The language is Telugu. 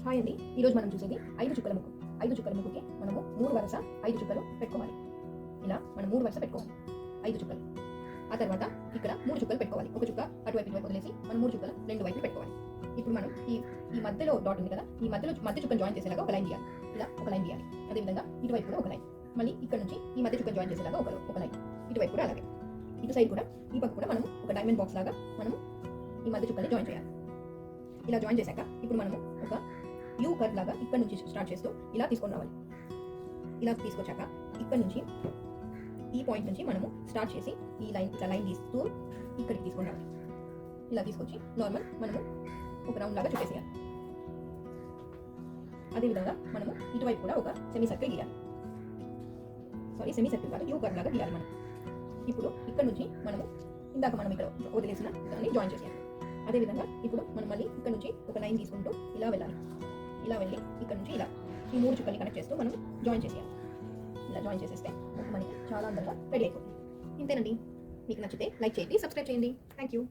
హాయ్ అండి. ఈరోజు మనం చూసేది 5 చుక్కల ముగ్గు. 5 చుక్కల ముగ్గుకి మనము 3 వరుస 5 చుక్కలు పెట్టుకోవాలి. ఇలా మనం 3 వరుస పెట్టుకోవాలి 5 చుక్కలు. ఆ తర్వాత ఇక్కడ 3 చుక్కలు పెట్టుకోవాలి. ఒక చుక్క అటువైపు ఇటువైపు వదిలేసి మనం 3 చుక్కలు రెండు వైపులు పెట్టుకోవాలి. ఇప్పుడు మనం ఈ మధ్యలో డాట్ ఉంది కదా, ఈ మధ్య చుక్కలు జాయిన్ చేసేలాగా ఒక లైన్ గీయాలి. ఇలా ఒక లైన్ గీయాలి. అదేవిధంగా ఇటువైపు కూడా ఒక లైన్. మళ్ళీ ఇక్కడ నుంచి ఈ మధ్య చుక్కలు జాయిన్ చేసేలాగా ఒక లైన్. ఇటువైపు కూడా అలాగే. ఇటు సైడ్ కూడా ఈ పక్క కూడా మనం ఒక డైమండ్ బాక్స్ లాగా మనం ఈ మధ్య చుక్కల్ని జాయిన్ చేయాలి. ఇలా జాయిన్ చేశాక ఇప్పుడు మనము ఒక యూ కర్వ్ లాగా ఇక్కడ నుంచి స్టార్ట్ చేస్తూ ఇలా తీసుకొని రావాలి. ఇలా తీసుకొచ్చాక ఇక్కడ నుంచి ఈ పాయింట్ నుంచి మనము స్టార్ట్ చేసి ఈ లైన్ ఇట్లా లైన్ తీస్తూ ఇక్కడికి తీసుకొని రావాలి. ఇలా తీసుకొచ్చి నార్మల్ మనము ఒక రౌండ్ లాగా చుట్టేసేయాలి. అదేవిధంగా మనము ఇటువైపు కూడా ఒక సెమీ సర్కిల్ గీయాలి. సెమీ సర్కిల్ కాదు, యూ కర్వ్ లాగా గీయాలి మనం. ఇప్పుడు ఇక్కడ నుంచి మనము ఇందాక మనం ఇక్కడ వదిలేసిన దాన్ని జాయిన్ చేసేయాలి. అదేవిధంగా ఇప్పుడు మనం మళ్ళీ ఇక్కడ నుంచి ఒక లైన్ తీసుకుంటూ ఇలా వెళ్ళాలి. ఇలా వెళ్ళి ఇక్కడ నుంచి ఇలా ఈ 3 చుక్కల్ని కనెక్ట్ చేస్తూ మనం జాయిన్ చేసేయాలి. ఇలా జాయిన్ చేసేస్తే మనకి చాలా అందంగా రెడీ అయిపోతుంది. ఇంతేనండి. మీకు నచ్చితే లైక్ చేయండి, సబ్స్క్రైబ్ చేయండి. Thank you.